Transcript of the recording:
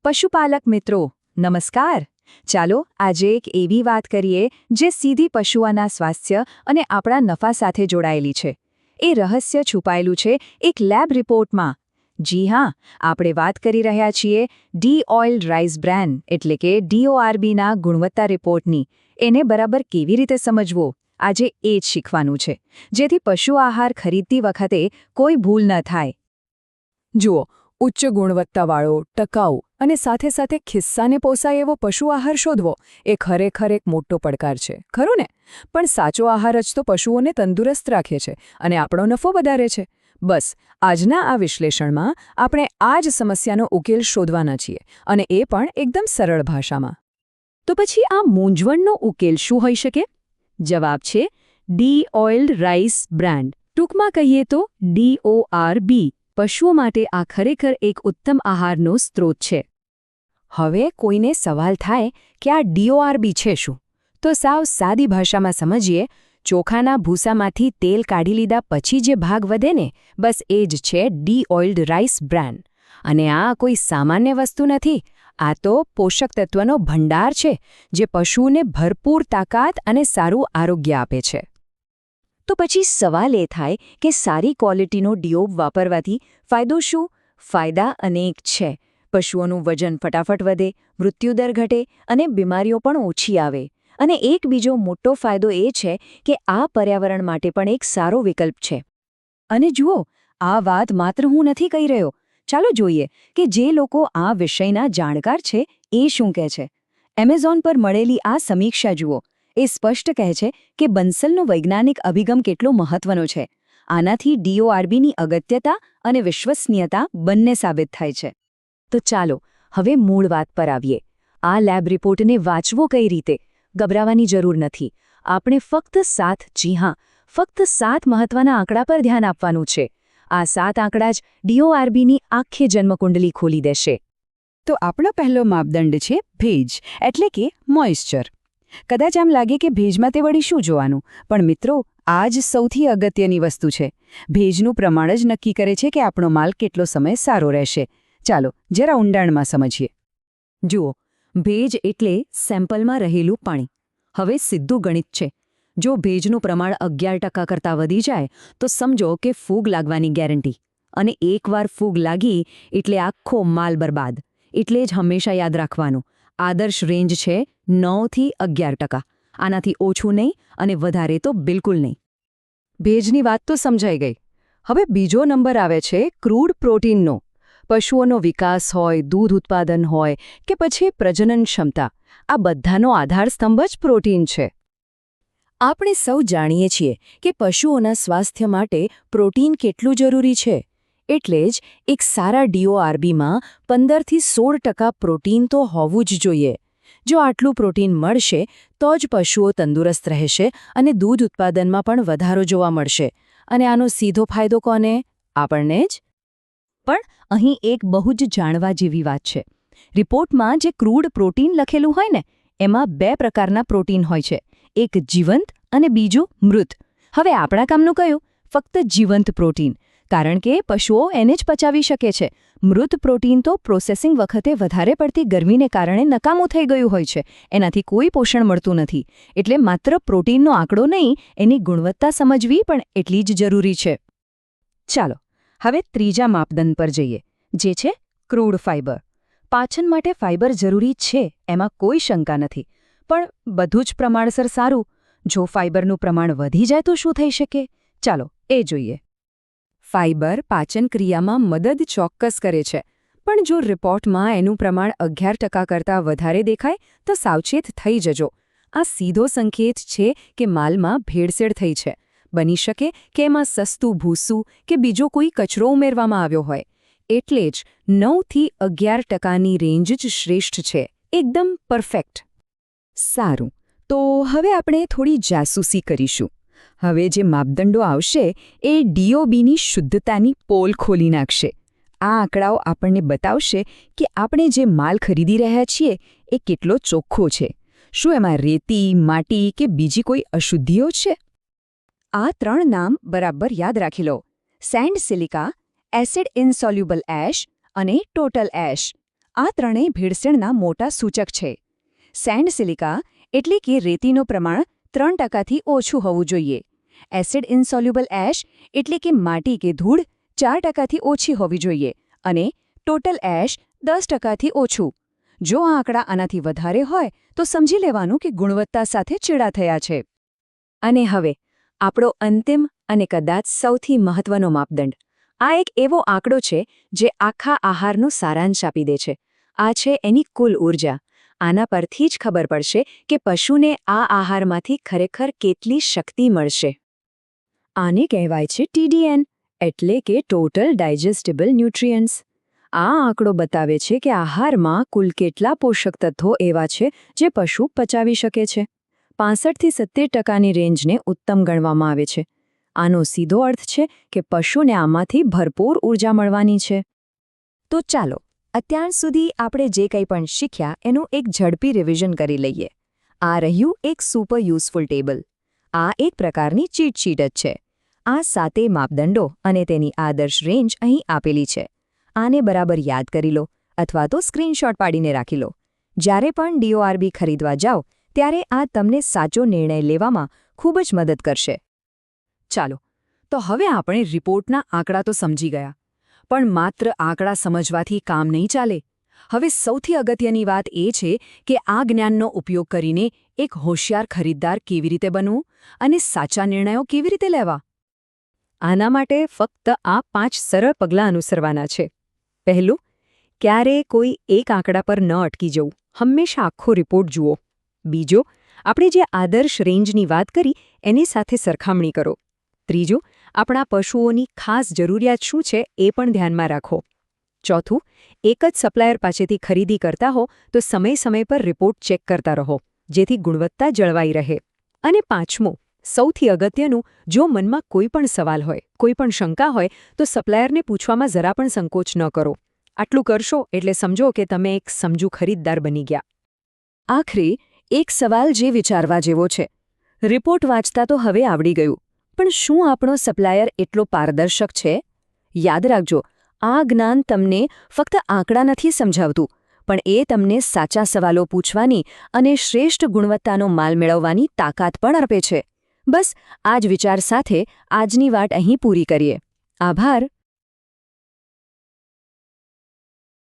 પશુપાલક મિત્રો નમસ્કાર. ચાલો આજે એક એવી વાત કરીએ જે સીધી પશુઓના સ્વાસ્થ્ય અને આપણા નફા સાથે જોડાયેલી છે. એ રહસ્ય છુપાયેલું છે એક લેબ રિપોર્ટમાં. જી હા, આપણે વાત કરી રહ્યા છીએ ડી-ઓઇલ્ડ રાઈસ બ્રાન એટલે કે DORBના ગુણવત્તા રિપોર્ટની. એને બરાબર કેવી રીતે સમજવો આજે એ જ શીખવાનું છે, જેથી પશુ આહાર ખરીદતી વખતે કોઈ ભૂલ ન થાય. જુઓ, ઉચ્ચ ગુણવત્તાવાળો, ટકાઉ અને સાથે સાથે ખિસ્સાને પોસાય એવો પશુ આહાર શોધવો એ ખરેખર એક મોટો પડકાર છે, ખરું ને? પણ સાચો આહાર જ તો પશુઓને તંદુરસ્ત રાખે છે અને આપણો નફો વધારે છે. બસ આજના આ વિશ્લેષણમાં આપણે આ જ સમસ્યાનો ઉકેલ શોધવાના છીએ, અને એ પણ એકદમ સરળ ભાષામાં. તો પછી આ મૂંઝવણનો ઉકેલ શું હોઈ શકે? જવાબ છે ડી-ઓઇલ્ડ રાઈસ બ્રાન. ટૂંકમાં કહીએ તો DORB. પશુઓ માટે આ ખરેખર એક ઉત્તમ આહારનો સ્ત્રોત છે. હવે કોઈને સવાલ થાય કે આ DORB છે શું? તો સાવ સાદી ભાષામાં સમજીએ. ચોખાના ભૂસામાંથી તેલ કાઢી લીધા પછી જે ભાગ વધે ને, બસ એ જ છે ડી-ઓઇલ્ડ રાઈસ બ્રાન. અને આ કોઈ સામાન્ય વસ્તુ નથી. આ તો પોષક તત્વનો ભંડાર છે જે પશુને ભરપૂર તાકાત અને સારું આરોગ્ય આપે છે. તો પછી સવાલ એ થાય કે સારી ક્વોલિટીનો DOB વાપરવાથી ફાયદો શું? ફાયદા અનેક છે. પશુઓનું વજન ફટાફટ વધે, મૃત્યુદર ઘટે અને બીમારીઓ પણ ઓછી આવે. અને એક બીજો મોટો ફાયદો એ છે કે આ પર્યાવરણ માટે પણ એક સારો વિકલ્પ છે. અને જુઓ, આ વાત માત્ર હું નથી કહી રહ્યો. ચાલો જોઈએ કે જે લોકો આ વિષયના જાણકાર છે એ શું કહે છે. એમેઝોન પર મળેલી આ સમીક્ષા જુઓ. એ સ્પષ્ટ કહે છે કે બંસલનો વૈજ્ઞાનિક અભિગમ કેટલો મહત્વનો છે. આનાથી DORBની અગત્યતા અને વિશ્વસનીયતા બંને સાબિત થાય છે. તો ચાલો હવે મૂળ વાત પર આવીએ. આ લેબ રિપોર્ટને વાંચવો કઈ રીતે? ગભરાવાની જરૂર નથી. આપણે ફક્ત 7 મહત્વના આંકડા પર ધ્યાન આપવાનું છે. આ 7 આંકડા જ DORBની આખી જન્મકુંડલી ખોલી દેશે. તો આપણો પહેલો માપદંડ છે ભેજ, એટલે કે મોઇશ્ચર. કદાચ આમ લાગે કે ભેજમાં તે વળી શું જોવાનું, પણ મિત્રો, આ જ સૌથી અગત્યની વસ્તુ છે. ભેજનું પ્રમાણ જ નક્કી કરે છે કે આપણો માલ કેટલો સમય સારો રહેશે. ચાલો જરા ઊંડાણમાં સમજીએ. જુઓ, ભેજ એટલે સેમ્પલમાં રહેલું પાણી. હવે સીધું ગણિત છે. જો ભેજનું પ્રમાણ 11% કરતાં વધી જાય તો સમજો કે ફૂગ લાગવાની ગેરંટી. અને એકવાર ફૂગ લાગી એટલે આખો માલ બરબાદ. એટલે જ હંમેશા યાદ રાખવાનું, આદર્શ રેન્જ છે 9 થી 11%. આનાથી ઓછું નહીં અને વધારે તો બિલકુલ નહીં. ભેજની વાત તો સમજાઈ ગઈ. હવે બીજો નંબર આવે છે ક્રૂડ પ્રોટીનનો. પશુઓનો વિકાસ હોય, દૂધ ઉત્પાદન હોય કે પછી પ્રજનન ક્ષમતા, આ બધાનો આધારસ્તંભ જ પ્રોટીન છે. આપણે સૌ જાણીએ છીએ કે પશુઓના સ્વાસ્થ્ય માટે પ્રોટીન કેટલું જરૂરી છે. એટલે જ એક સારા DORBમાં 15 થી 16% પ્રોટીન તો હોવું જ જોઈએ. જો આટલું પ્રોટીન મળશે તો જ પશુઓ તંદુરસ્ત રહેશે અને દૂધ ઉત્પાદનમાં પણ વધારો જોવા મળશે. અને આનો સીધો ફાયદો કોને? આપણને જ. પણ અહીં એક બહુ જ જાણવા જેવી વાત છે. રિપોર્ટમાં જે ક્રૂડ પ્રોટીન લખેલું હોય ને, એમાં 2 પ્રકારના પ્રોટીન હોય છે. એક જીવંત અને બીજું મૃત. હવે આપણા કામનું કયું? ફક્ત જીવંત પ્રોટીન. કારણ કે પશુઓ એને જ પચાવી શકે છે. મૃત પ્રોટીન તો પ્રોસેસિંગ વખતે વધારે પડતી ગરમીને કારણે નકામું થઈ ગયું હોય છે. એનાથી કોઈ પોષણ મળતું નથી. એટલે માત્ર પ્રોટીનનો આંકડો નહીં, એની ગુણવત્તા સમજવી પણ એટલી જ જરૂરી છે. ચાલો હવે ત્રીજા માપદંડ પર જઈએ, જે છે ક્રૂડ ફાઇબર. પાચન માટે ફાઇબર જરૂરી છે, એમાં કોઈ શંકા નથી. પણ બધું જ પ્રમાણસર સારું. જો ફાઇબરનું પ્રમાણ વધી જાય તો શું થઈ શકે? ચાલો એ જોઈએ. ફાઇબર પાચન ક્રિયામાં મદદ ચોક્કસ કરે છે, પણ જો રિપોર્ટમાં એનું પ્રમાણ 11% કરતાં વધારે દેખાય તો સાવચેત થઈ જજો. આ સીધો સંકેત છે કે માલમાં ભેળસેળ થઈ છે. બની શકે કે એમાં સસ્તું ભૂસું કે બીજો કોઈ કચરો ઉમેરવામાં આવ્યો હોય. એટલે જ 9 થી 11%ની રેન્જ જ શ્રેષ્ઠ છે. એકદમ પરફેક્ટ. સારું, તો હવે આપણે થોડી જાસૂસી કરીશું. હવે જે માપદંડો આવશે એ DOBની શુદ્ધતાની પોલ ખોલી નાખશે. આ આંકડાઓ આપણને બતાવશે કે આપણે જે માલ ખરીદી રહ્યા છીએ એ કેટલો ચોખ્ખો છે. શું એમાં રેતી, માટી કે બીજી કોઈ અશુદ્ધિઓ છે? આ 3 નામ બરાબર યાદ રાખી લો. Sand silica, acid insoluble ash અને ટોટલ એશ. આ ત્રણેય ભેળસેળના મોટા સૂચક છે. સેન્ડ સિલિકા એટલે કે રેતીનું પ્રમાણ 3%થી ઓછું હોવું જોઈએ. એસિડ ઇન્સોલ્યુબલ એશ એટલે કે માટી કે ધૂળ 4%થી ઓછી હોવી જોઈએ અને ટોટલ એશ 10%થી ઓછું. જો આ આંકડા આનાથી વધારે હોય તો સમજી લેવાનું કે ગુણવત્તા સાથે ચેડા થયા છે. અને હવે આપણો અંતિમ અને કદાચ સૌથી મહત્વનો માપદંડ. આ એક એવો આંકડો છે જે આખા આહારનો સારાંશ આપી દે છે. આ છે એની કુલ ઊર્જા. આના પરથી જ ખબર પડશે કે પશુને આ આહારમાંથી ખરેખર કેટલી શક્તિ મળશે. આને કહેવાય છે TDN એટલે કે ટોટલ ડાયજેસ્ટેબલ ન્યુટ્રિયન્ટ્સ. આ આંકડો બતાવે છે કે આહારમાં કુલ કેટલા પોષક તત્વો એવા છે જે પશુ પચાવી શકે છે. 65થી 70%ની રેન્જને ઉત્તમ ગણવામાં આવે છે. આનો સીધો અર્થ છે કે પશુને આમાંથી ભરપૂર ઊર્જા મળવાની છે. તો ચાલો અત્યાર સુધી આપણે જે કંઈ પણ શીખ્યા એનું એક ઝડપી રિવિઝન કરી લઈએ. આ રહ્યું એક સુપર યુઝફુલ ટેબલ. આ એક પ્રકારની ચીટ શીટ જ છે. આ 7 માપદંડો અને તેની આદર્શ રેન્જ અહીં આપેલી છે. આને બરાબર યાદ કરી લો અથવા તો સ્ક્રીનશોટ પાડીને રાખી લો. જ્યારે પણ DORB ખરીદવા જાઓ ત્યારે આ તમને સાચો નિર્ણય લેવામાં ખૂબ જ મદદ કરશે. ચાલો તો હવે આપણે રિપોર્ટના આંકડા તો સમજી ગયા. પણ માત્ર આંકડા સમજવાથી કામ નહીં ચાલે. હવે સૌથી અગત્યની વાત એ છે કે આ જ્ઞાનનો ઉપયોગ કરીને એક હોશિયાર ખરીદદાર કેવી રીતે બનવું અને સાચા નિર્ણયો કેવી રીતે લેવા. આના માટે ફક્ત આ 5 સરળ પગલાં અનુસરવાના છે. પહેલું, ક્યારેય કોઈ એક આંકડા પર ન અટકી જવું. હંમેશા આખો રિપોર્ટ જુઓ. બીજો, આપણે જે આદર્શ રેન્જની વાત કરી એની સાથે સરખામણી કરો. ત્રીજું, આપણા પશુઓની ખાસ જરૂરિયાત શું છે એ પણ ધ્યાનમાં રાખો. ચોથું, એક જ સપ્લાયર પાસેથી ખરીદી કરતા હો તો સમય પર રિપોર્ટ ચેક કરતા રહો જેથી ગુણવત્તા જળવાઈ રહે. અને પાંચમું, સૌથી અગત્યનું, જો મનમાં કોઈ પણ સવાલ હોય, કોઈ પણ શંકા હોય તો સપ્લાયરને પૂછવામાં જરા પણ સંકોચ ન કરો. આટલું કરશો એટલે સમજો કે તમે એક સમજુ ખરીદદાર બની ગયા. આખરે એક સવાલ જે વિચારવા જેવો છે. રિપોર્ટ વાંચતા તો હવે આવડી ગયું, પણ શું આપણો સપ્લાયર એટલો પારદર્શક છે? યાદ રાખજો, આ જ્ઞાન તમને ફક્ત આંકડા નથી સમજાવતું, પણ એ તમને સાચા સવાલો પૂછવાની અને શ્રેષ્ઠ ગુણવત્તાનો માલ મેળવવાની તાકાત પણ આપે છે. બસ આ જ વિચાર સાથે આજની વાત અહીં પૂરી કરીએ. આભાર.